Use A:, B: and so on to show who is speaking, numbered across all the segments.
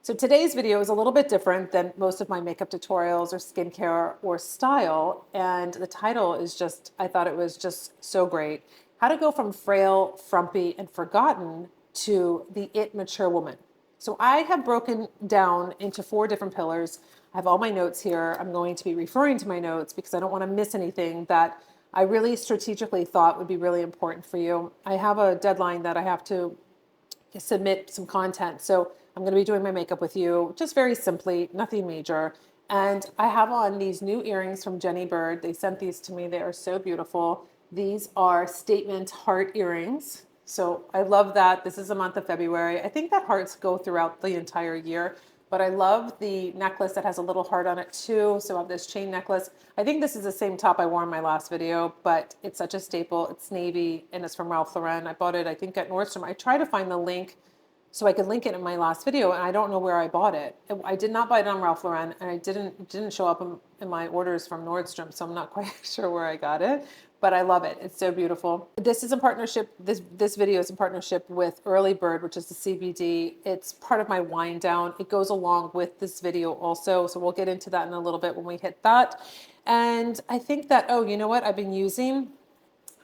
A: So today's video is a little bit different than most of my makeup tutorials or skincare or style. And the title is just, I thought it was just so great. How to go from frail, frumpy, and forgotten to the it mature woman. So I have broken down into 4 different pillars. I have all my notes here. I'm going to be referring to my notes because I don't want to miss anything that I really strategically thought would be really important for you. I have a deadline that I have to submit some content. So I'm going to be doing my makeup with you, just very simply, nothing major. And I have on these new earrings from Jenny Bird. They sent these to me. They are so beautiful. These are statement heart earrings. So I love that. This is the month of February. I think that hearts go throughout the entire year, but I love the necklace that has a little heart on it too. So I have this chain necklace. I think this is the same top I wore in my last video, but it's such a staple. It's navy and it's from Ralph Lauren. I bought it, I think, at Nordstrom. I tried to find the link so I could link it in my last video, and I don't know where I bought it. I did not buy it on Ralph Lauren, and it didn't show up in my orders from Nordstrom, so I'm not quite sure where I got it, but I love it. It's so beautiful. This is in partnership, this video is in partnership with Early Bird, which is the CBD. It's part of my wind down. It goes along with this video also, so we'll get into that in a little bit when we hit that. And I think that, oh, you know what I've been using?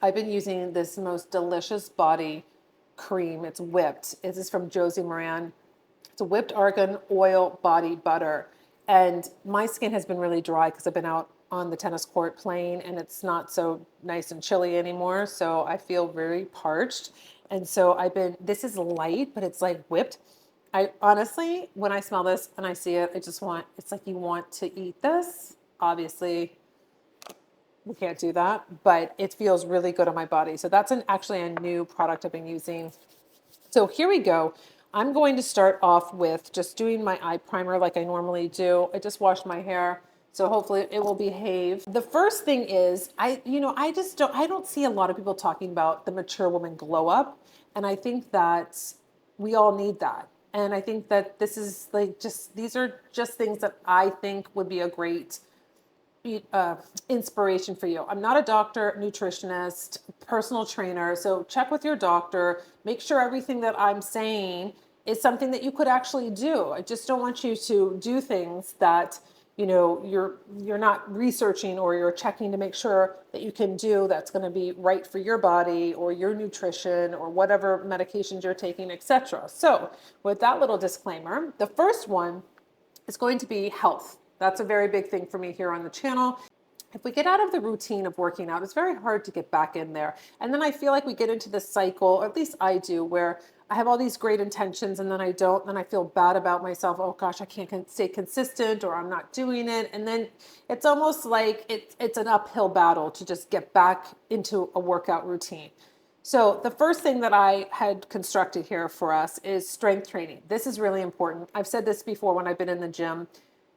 A: I've been using this most delicious body cream. It's whipped. This is from Josie Moran. It's a whipped argan oil body butter. And my skin has been really dry because I've been out on the tennis court playing and it's not so nice and chilly anymore. So I feel very parched. And so this is light, but it's like whipped. I honestly, when I smell this and I see it, it's like you want to eat this. Obviously, we can't do that, but it feels really good on my body. So that's actually a new product I've been using. So here we go. I'm going to start off with just doing my eye primer like I normally do. I just washed my hair, so hopefully it will behave. The first thing is, I don't see a lot of people talking about the mature woman glow up, and I think that we all need that. And I think that these are just things that I think would be a great inspiration for you. I'm not a doctor, nutritionist, personal trainer, so check with your doctor. Make sure everything that I'm saying is something that you could actually do. I just don't want you to do things that you're not researching or you're checking to make sure that you can do that's going to be right for your body or your nutrition or whatever medications you're taking, etc. So with that little disclaimer, the first one is going to be health. That's a very big thing for me here on the channel. If we get out of the routine of working out, it's very hard to get back in there. And then I feel like we get into this cycle, or at least I do, where I have all these great intentions and then I don't, then I feel bad about myself. Oh gosh, I can't stay consistent or I'm not doing it. And then it's almost like it's an uphill battle to just get back into a workout routine. So the first thing that I had constructed here for us is strength training. This is really important. I've said this before when I've been in the gym.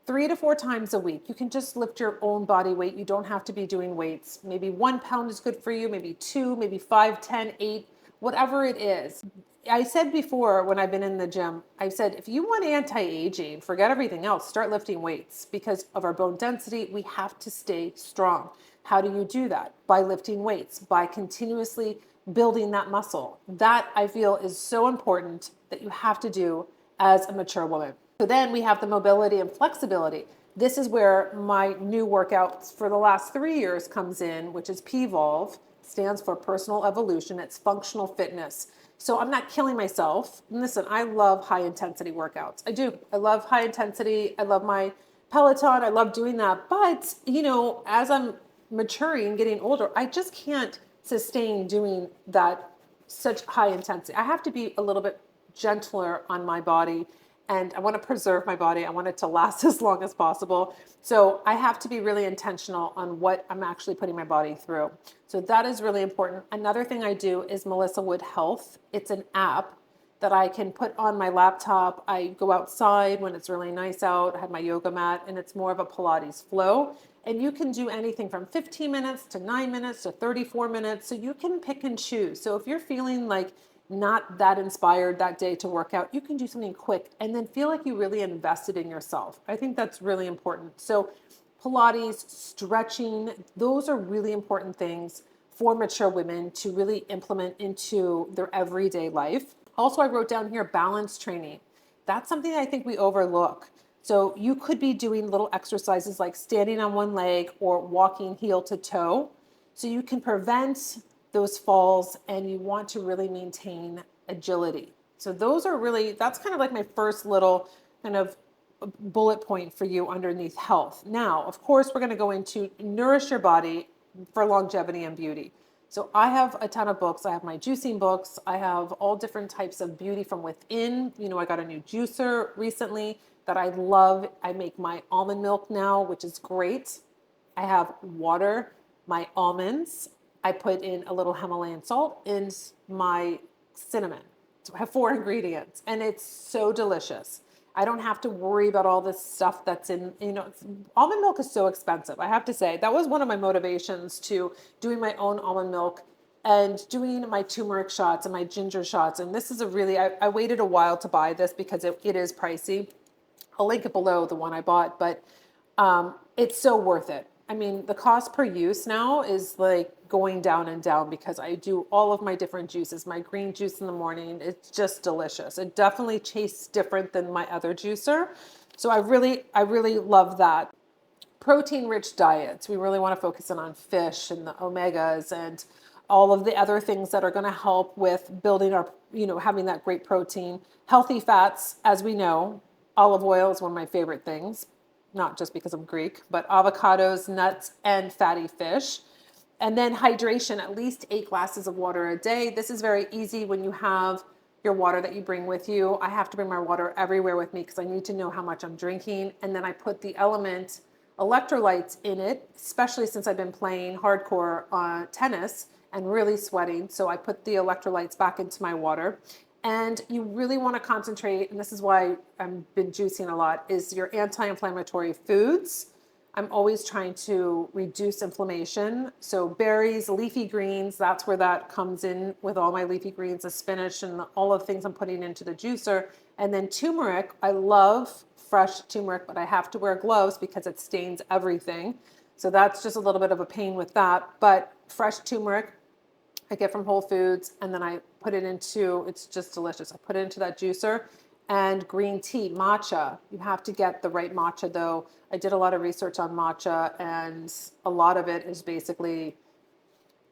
A: 3 to 4 times a week. You can just lift your own body weight. You don't have to be doing weights. Maybe 1 pound is good for you, maybe 2, maybe 5, 10, 8, whatever it is. I said before when I've been in the gym, I've said, if you want anti-aging, forget everything else, start lifting weights because of our bone density. We have to stay strong. How do you do that? By lifting weights, by continuously building that muscle. That I feel is so important that you have to do as a mature woman. So then we have the mobility and flexibility. This is where my new workouts for the last 3 years comes in, which is PVOLV, stands for Personal Evolution. It's functional fitness. So I'm not killing myself. And listen, I love high intensity workouts. I do. I love high intensity. I love my Peloton. I love doing that. But, as I'm maturing, getting older, I just can't sustain doing that such high intensity. I have to be a little bit gentler on my body. And I want to preserve my body. I want it to last as long as possible. So I have to be really intentional on what I'm actually putting my body through. So that is really important. Another thing I do is Melissa Wood Health. It's an app that I can put on my laptop. I go outside when it's really nice out. I have my yoga mat and it's more of a Pilates flow. And you can do anything from 15 minutes to 9 minutes to 34 minutes. So you can pick and choose. So if you're feeling like not that inspired that day to work out, you can do something quick and then feel like you really invested in yourself. I think that's really important. So Pilates, stretching, those are really important things for mature women to really implement into their everyday life. Also, I wrote down here balance training. That's something I think we overlook. So you could be doing little exercises like standing on one leg or walking heel to toe. So you can prevent those falls and you want to really maintain agility. So those are really, that's kind of like my first little kind of bullet point for you underneath health. Now, of course, we're going to go into nourish your body for longevity and beauty. So I have a ton of books. I have my juicing books. I have all different types of beauty from within. You know, I got a new juicer recently that I love. I make my almond milk now, which is great. I have water, my almonds. I put in a little Himalayan salt and my cinnamon. So I have 4 ingredients and it's so delicious. I don't have to worry about all this stuff that's in, you know, almond milk is so expensive. I have to say that was one of my motivations to doing my own almond milk and doing my turmeric shots and my ginger shots. And this is a really, I waited a while to buy this because it is pricey. I'll link it below, the one I bought, but it's so worth it. I mean, the cost per use now is like going down and down because I do all of my different juices. My green juice in the morning, it's just delicious. It definitely tastes different than my other juicer. So I really love that. Protein-rich diets. We really want to focus in on fish and the omegas and all of the other things that are going to help with building our, you know, having that great protein. Healthy fats, as we know, olive oil is one of my favorite things. Not just because I'm Greek, but avocados, nuts, and fatty fish. And then hydration, at least 8 glasses of water a day. This is very easy when you have your water that you bring with you. I have to bring my water everywhere with me because I need to know how much I'm drinking. And then I put the element electrolytes in it, especially since I've been playing hardcore tennis and really sweating. So I put the electrolytes back into my water. And you really want to concentrate, and this is why I've been juicing a lot, is your anti-inflammatory foods. I'm always trying to reduce inflammation. So berries, leafy greens, that's where that comes in with all my leafy greens, the spinach and all of the things I'm putting into the juicer. And then turmeric, I love fresh turmeric, but I have to wear gloves because it stains everything. So that's just a little bit of a pain with that. But fresh turmeric, I get from Whole Foods, and then I put it into, it's just delicious. I put it into that juicer. And green tea, matcha. You have to get the right matcha though. I did a lot of research on matcha and a lot of it is basically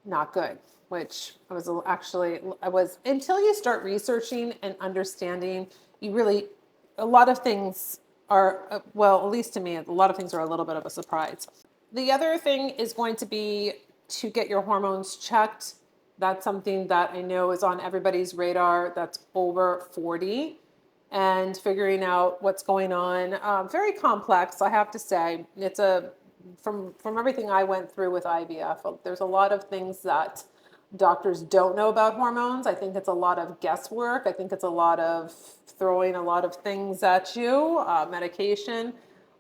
A: not good, which I was, until you start researching and understanding, you really, a lot of things are, well, at least to me, a lot of things are a little bit of a surprise. The other thing is going to be to get your hormones checked. That's something that I know is on everybody's radar that's over 40 and figuring out what's going on. Very complex, I have to say. It's from everything I went through with IVF, there's a lot of things that doctors don't know about hormones. I think it's a lot of guesswork. I think it's a lot of throwing a lot of things at you, medication.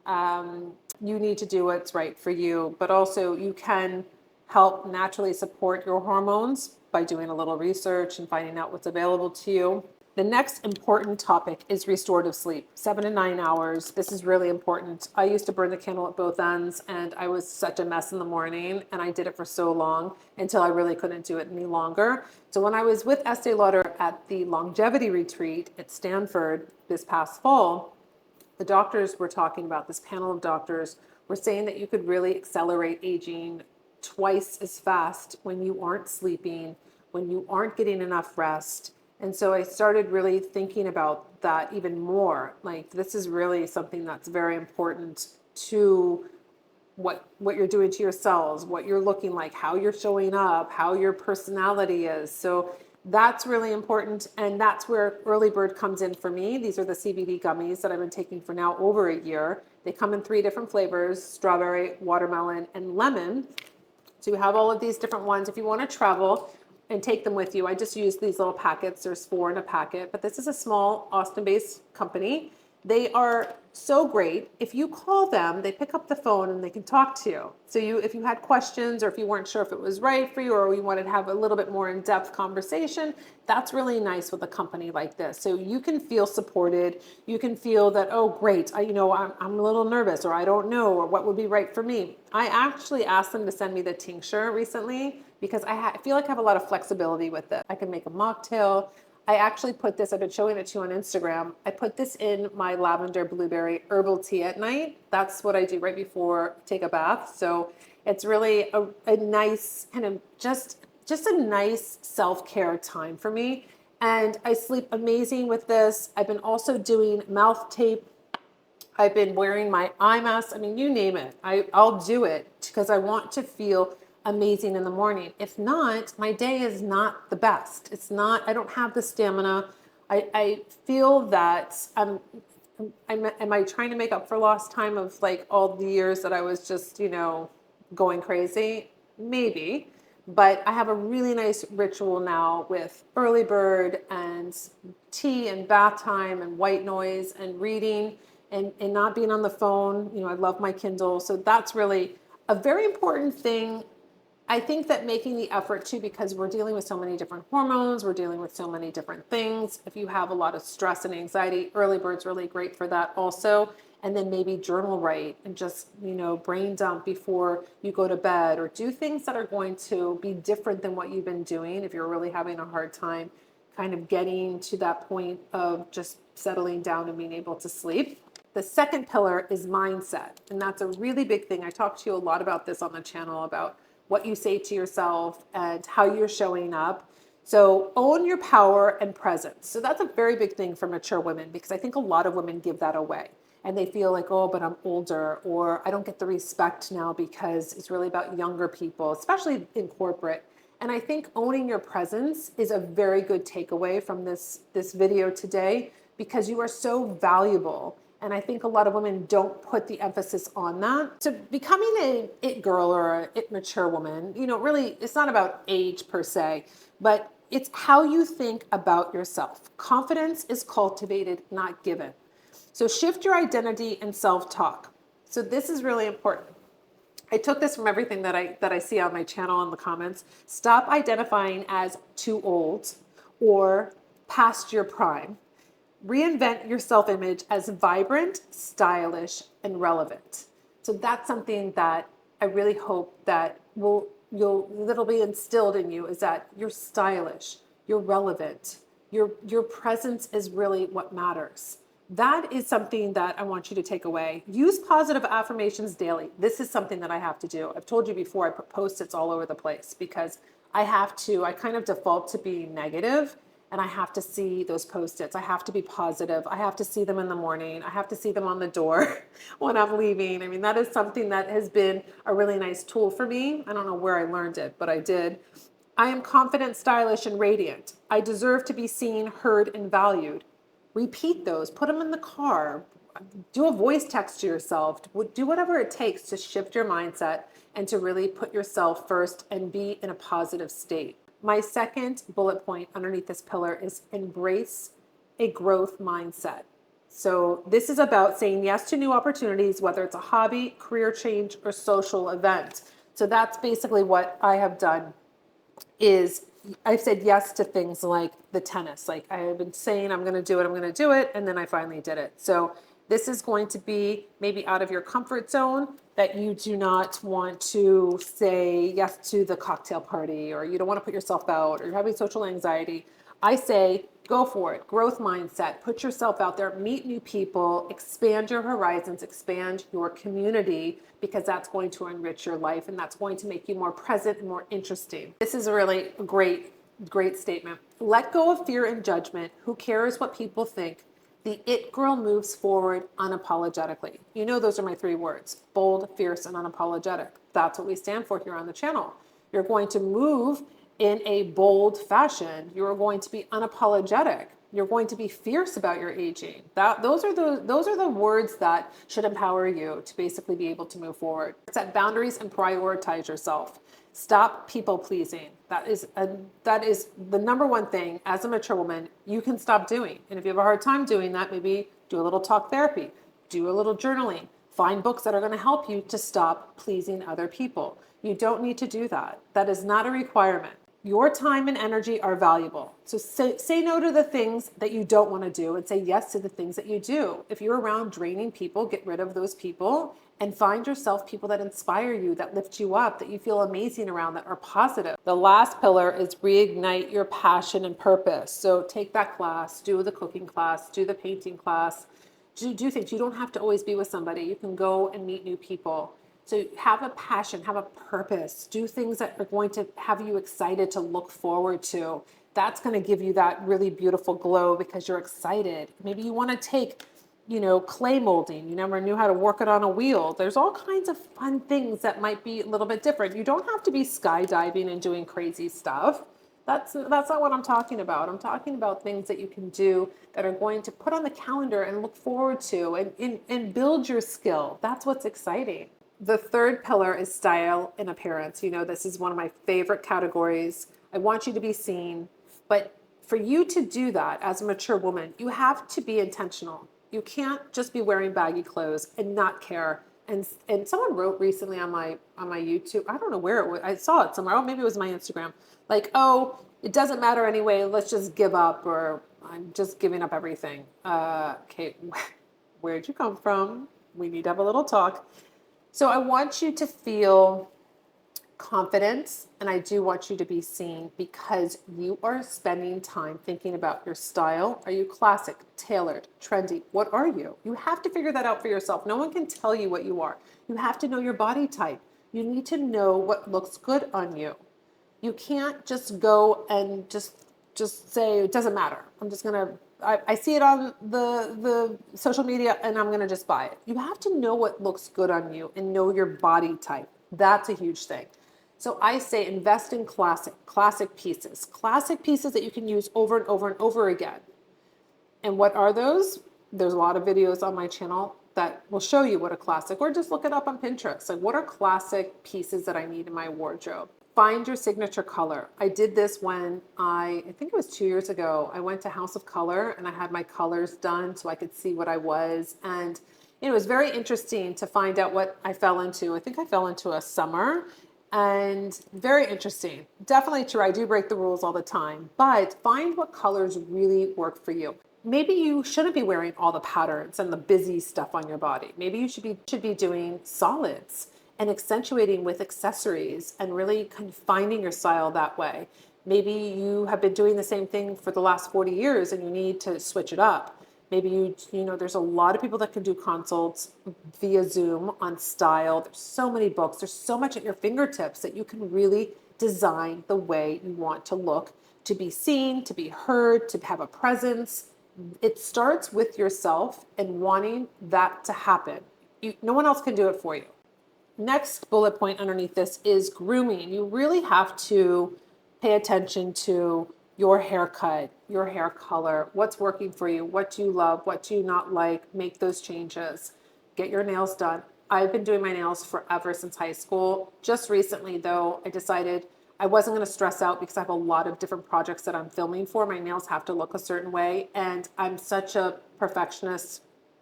A: You need to do what's right for you, but also you can help naturally support your hormones by doing a little research and finding out what's available to you. The next important topic is restorative sleep, 7 to 9 hours. This is really important. I used to burn the candle at both ends and I was such a mess in the morning and I did it for so long until I really couldn't do it any longer. So when I was with Estee Lauder at the longevity retreat at Stanford this past fall, the doctors were talking about, this panel of doctors were saying that you could really accelerate aging twice as fast when you aren't sleeping, when you aren't getting enough rest. And so I started really thinking about that even more. Like, this is really something that's very important to what you're doing to your cells, what you're looking like, how you're showing up, how your personality is. So that's really important. And that's where Early Bird comes in for me. These are the CBD gummies that I've been taking for now over a year. They come in 3 different flavors: strawberry, watermelon, and lemon. So you have all of these different ones. If you want to travel and take them with you, I just use these little packets. There's 4 in a packet, but this is a small Austin-based company. They are so great. If you call them, they pick up the phone and they can talk to you. So if you had questions or if you weren't sure if it was right for you or you wanted to have a little bit more in-depth conversation, that's really nice with a company like this. So you can feel supported. You can feel that, oh, great, I'm a little nervous, or I don't know, or what would be right for me. I actually asked them to send me the tincture recently because I feel like I have a lot of flexibility with it. I can make a mocktail. I actually put this, I've been showing it to you on Instagram. I put this in my lavender blueberry herbal tea at night. That's what I do right before I take a bath. So it's really a nice kind of just a nice self-care time for me. And I sleep amazing with this. I've been also doing mouth tape. I've been wearing my eye mask. I mean, you name it. I'll do it because I want to feel amazing in the morning. If not, my day is not the best. It's not, I don't have the stamina. I feel that am I trying to make up for lost time of like all the years that I was just, going crazy? Maybe. But I have a really nice ritual now with early bird and tea and bath time and white noise and reading and not being on the phone. I love my Kindle. So that's really a very important thing. I think that making the effort too, because we're dealing with so many different hormones, we're dealing with so many different things. If you have a lot of stress and anxiety, early bird's really great for that also. And then maybe journal write and just, brain dump before you go to bed, or do things that are going to be different than what you've been doing if you're really having a hard time kind of getting to that point of just settling down and being able to sleep. The second pillar is mindset. And that's a really big thing. I talk to you a lot about this on the channel, about what you say to yourself and how you're showing up. So own your power and presence. So that's a very big thing for mature women, because I think a lot of women give that away. And they feel like, oh, but I'm older, or I don't get the respect now because it's really about younger people, especially in corporate. And I think owning your presence is a very good takeaway from this video today, because you are so valuable. And I think a lot of women don't put the emphasis on that. So becoming an it girl or an it mature woman, really, it's not about age per se, but it's how you think about yourself. Confidence is cultivated, not given. So shift your identity and self-talk. So this is really important. I took this from everything that I see on my channel in the comments. Stop identifying as too old or past your prime. Reinvent your self-image as vibrant, stylish, and relevant. So that's something that I really hope that that'll be instilled in you, is that you're stylish, you're relevant, your presence is really what matters. That is something that I want you to take away. Use positive affirmations daily. This is something that I have to do. I've told you before, I put Post-its all over the place because I kind of default to being negative. And I have to see those Post-its. I have to be positive. I have to see them in the morning. I have to see them on the door when I'm leaving. I mean, that is something that has been a really nice tool for me. I don't know where I learned it, but I did. I am confident, stylish, and radiant. I deserve to be seen, heard, and valued. Repeat those. Put them in the car. Do a voice text to yourself. Do whatever it takes to shift your mindset and to really put yourself first and be in a positive state. My second bullet point underneath this pillar is embrace a growth mindset. So this is about saying yes to new opportunities, whether it's a hobby, career change, or social event. So that's basically what I have done, is I've said yes to things like the tennis. Like I have been saying, I'm going to do it. And then I finally did it. So this is going to be maybe out of your comfort zone, that you do not want to say yes to the cocktail party, or you don't want to put yourself out, or you're having social anxiety. I say, go for it. Growth mindset, put yourself out there, meet new people, expand your horizons, expand your community, because that's going to enrich your life and that's going to make you more present and more interesting. This is a really great statement. Let go of fear and judgment. Who cares what people think? The it girl moves forward unapologetically. Those are my 3 words: bold, fierce, and unapologetic. That's what we stand for here on the channel. You're going to move in a bold fashion. You're going to be unapologetic. You're going to be fierce about your aging. Those are the words that should empower you to basically be able to move forward. Set boundaries and prioritize yourself. Stop people pleasing. That is the number one thing as a mature woman you can stop doing. And if you have a hard time doing that, maybe do a little talk therapy, do a little journaling, find books that are going to help you to stop pleasing other people. You don't need to do that. That is not a requirement. Your time and energy are valuable. So say no to the things that you don't want to do and say yes to the things that you do. If you're around draining people, get rid of those people and find yourself people that inspire you, that lift you up, that you feel amazing around, that are positive. The last pillar is reignite your passion and purpose. So take that class, do the cooking class, do the painting class, do things. You don't have to always be with somebody. You can go and meet new people. So have a passion, have a purpose, do things that are going to have you excited to look forward to. That's going to give you that really beautiful glow because you're excited. Maybe you want to take, clay molding. You never knew how to work it on a wheel. There's all kinds of fun things that might be a little bit different. You don't have to be skydiving and doing crazy stuff. That's not what I'm talking about. I'm talking about things that you can do that are going to put on the calendar and look forward to and build your skill. That's what's exciting. The third pillar is style and appearance. This is one of my favorite categories. I want you to be seen, but for you to do that as a mature woman, you have to be intentional. You can't just be wearing baggy clothes and not care. And someone wrote recently on my YouTube, I don't know where it was, I saw it somewhere, maybe it was my Instagram, like, oh, it doesn't matter anyway, let's just give up, or I'm just giving up everything. Okay, where'd you come from? We need to have a little talk. So I want you to feel confident, and I do want you to be seen because you are spending time thinking about your style. Are you classic, tailored, trendy? What are you? You have to figure that out for yourself. No one can tell you what you are. You have to know your body type. You need to know what looks good on you. You can't just go and just say, it doesn't matter. I see it on the social media and I'm going to just buy it. You have to know what looks good on you and know your body type. That's a huge thing. So I say invest in classic pieces that you can use over and over and over again. And what are those? There's a lot of videos on my channel that will show you what a classic, or just look it up on Pinterest. Like, what are classic pieces that I need in my wardrobe? Find your signature color. I did this when I think it was 2 years ago. I went to House of Color and I had my colors done so I could see what I was. And it was very interesting to find out what I fell into. I think I fell into a summer, and very interesting. Definitely true. I do break the rules all the time, but find what colors really work for you. Maybe you shouldn't be wearing all the patterns and the busy stuff on your body. Maybe you should be doing solids and accentuating with accessories and really kind of finding your style that way. Maybe you have been doing the same thing for the last 40 years and you need to switch it up. Maybe there's a lot of people that can do consults via Zoom on style. There's so many books. There's so much at your fingertips that you can really design the way you want to look, to be seen, to be heard, to have a presence. It starts with yourself and wanting that to happen. No one else can do it for you. Next bullet point underneath this is grooming. You really have to pay attention to your haircut, your hair color, what's working for you, what do you love, what do you not like, make those changes. Get your nails done. I've been doing my nails forever since high school. Just recently though, I decided I wasn't going to stress out because I have a lot of different projects that I'm filming for. My nails have to look a certain way, and I'm such a perfectionist,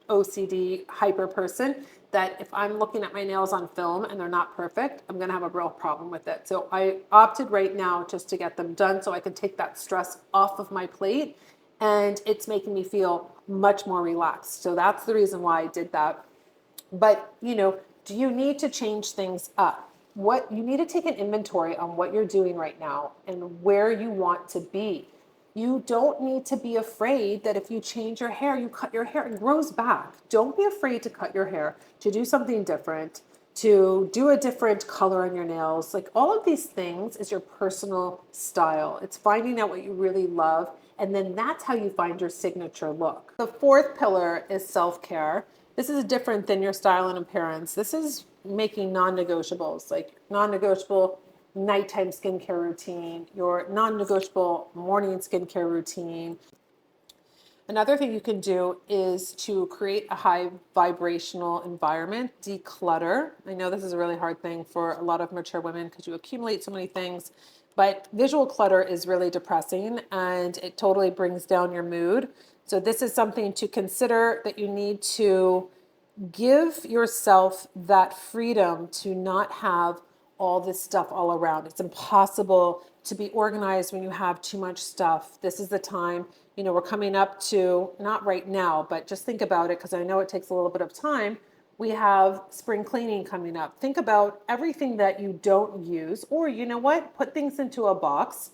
A: OCD, hyper person that if I'm looking at my nails on film and they're not perfect, I'm going to have a real problem with it. So I opted right now just to get them done so I can take that stress off of my plate, and it's making me feel much more relaxed. So that's the reason why I did that. But, do you need to change things up? What you need to take an inventory on what you're doing right now and where you want to be. You don't need to be afraid that if you change your hair, you cut your hair, it grows back. Don't be afraid to cut your hair, to do something different, to do a different color on your nails. Like, all of these things is your personal style. It's finding out what you really love, and then that's how you find your signature look. The fourth pillar is self-care. This is different than your style and appearance. This is making non-negotiables, like non-negotiable nighttime skincare routine, your non-negotiable morning skincare routine. Another thing you can do is to create a high vibrational environment, declutter. I know this is a really hard thing for a lot of mature women because you accumulate so many things, but visual clutter is really depressing and it totally brings down your mood. So this is something to consider, that you need to give yourself that freedom to not have all this stuff all around. It's impossible to be organized when you have too much stuff. This is the time, you know, we're coming up to, not right now, but just think about it because I know it takes a little bit of time. We have spring cleaning coming up. Think about everything that you don't use, or you know what, put things into a box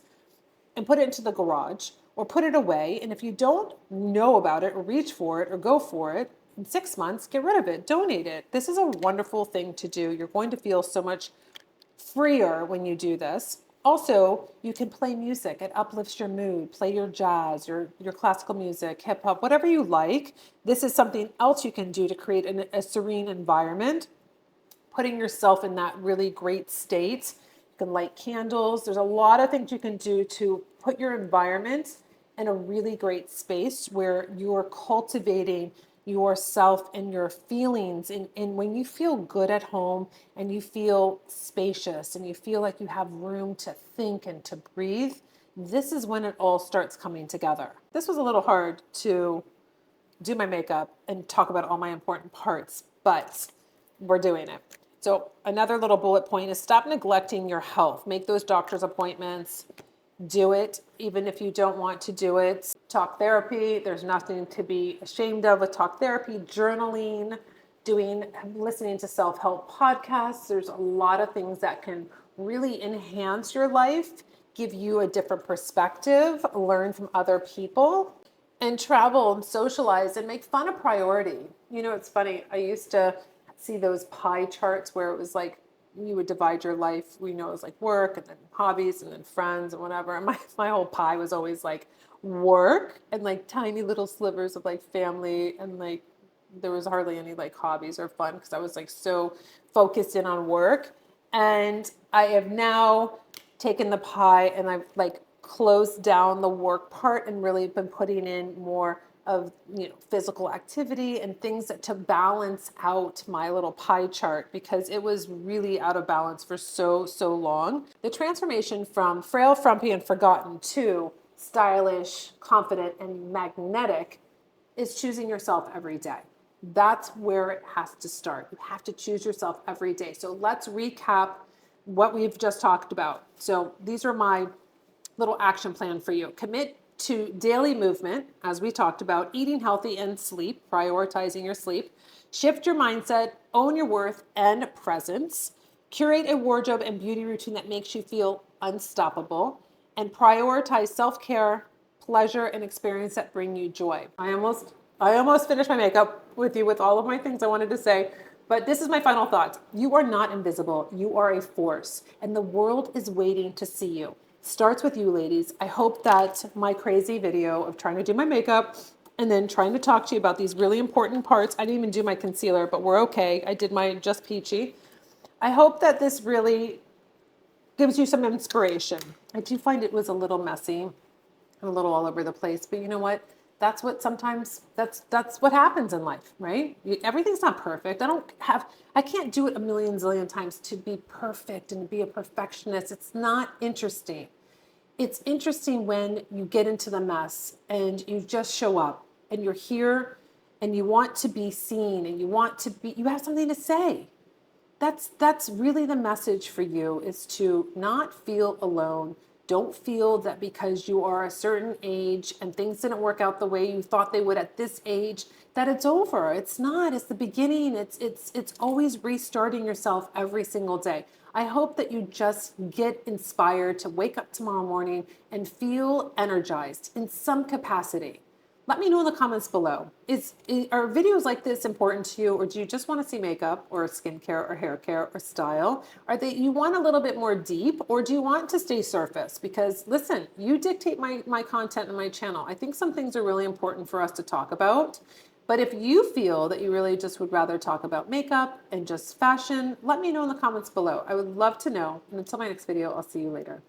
A: and put it into the garage or put it away. And if you don't know about it or reach for it or go for it, in 6 months, get rid of it, donate it. This is a wonderful thing to do. You're going to feel so much freer when you do this. Also, you can play music. It uplifts your mood. Play your jazz, your classical music, hip hop, whatever you like. This is something else you can do to create a serene environment, putting yourself in that really great state. You can light candles. There's a lot of things you can do to put your environment in a really great space where you're cultivating yourself and your feelings. And when you feel good at home and you feel spacious and you feel like you have room to think and to breathe, this is when it all starts coming together. This was a little hard to do my makeup and talk about all my important parts, but we're doing it. So another little bullet point is stop neglecting your health. Make those doctor's appointments. Do it, even if you don't want to do it. Talk therapy, there's nothing to be ashamed of with talk therapy, journaling, listening to self-help podcasts. There's a lot of things that can really enhance your life, give you a different perspective, learn from other people, and travel and socialize and make fun a priority. You know, it's funny. I used to see those pie charts where it was like, you would divide your life, it was like work and then hobbies and then friends and whatever. And my whole pie was always like work and like tiny little slivers of like family. And like, there was hardly any like hobbies or fun because I was like so focused in on work. And I have now taken the pie and I've like closed down the work part and really been putting in more of physical activity and things to balance out my little pie chart because it was really out of balance for so long. The transformation from frail, frumpy, and forgotten to stylish, confident, and magnetic is choosing yourself every day. That's where it has to start. You have to choose yourself every day. So let's recap what we've just talked about. So these are my little action plan for you. Commit to daily movement, as we talked about, eating healthy and sleep, prioritizing your sleep. Shift your mindset, own your worth and presence. Curate a wardrobe and beauty routine that makes you feel unstoppable. And prioritize self-care, pleasure, and experience that bring you joy. I almost finished my makeup with you with all of my things I wanted to say, but this is my final thought. You are not invisible. You are a force, and the world is waiting to see you. Starts with you, ladies. I hope that my crazy video of trying to do my makeup and then trying to talk to you about these really important parts. I didn't even do my concealer, but we're okay. I did my Just Peachy. I hope that this really gives you some inspiration. I do find it was a little messy and a little all over the place, but you know what? That's what happens in life, right? Everything's not perfect. I can't do it a million zillion times to be perfect and be a perfectionist. It's not interesting. It's interesting when you get into the mess and you just show up and you're here and you want to be seen and you have something to say. That's really the message for you, is to not feel alone. Don't feel that because you are a certain age and things didn't work out the way you thought they would at this age, that it's over. It's not. It's the beginning. It's always restarting yourself every single day. I hope that you just get inspired to wake up tomorrow morning and feel energized in some capacity. Let me know in the comments below. Are videos like this important to you, or do you just want to see makeup or skincare or hair care or style? You want a little bit more deep, or do you want to stay surface? Because listen, you dictate my content and my channel. I think some things are really important for us to talk about. But if you feel that you really just would rather talk about makeup and just fashion, let me know in the comments below. I would love to know. And until my next video, I'll see you later.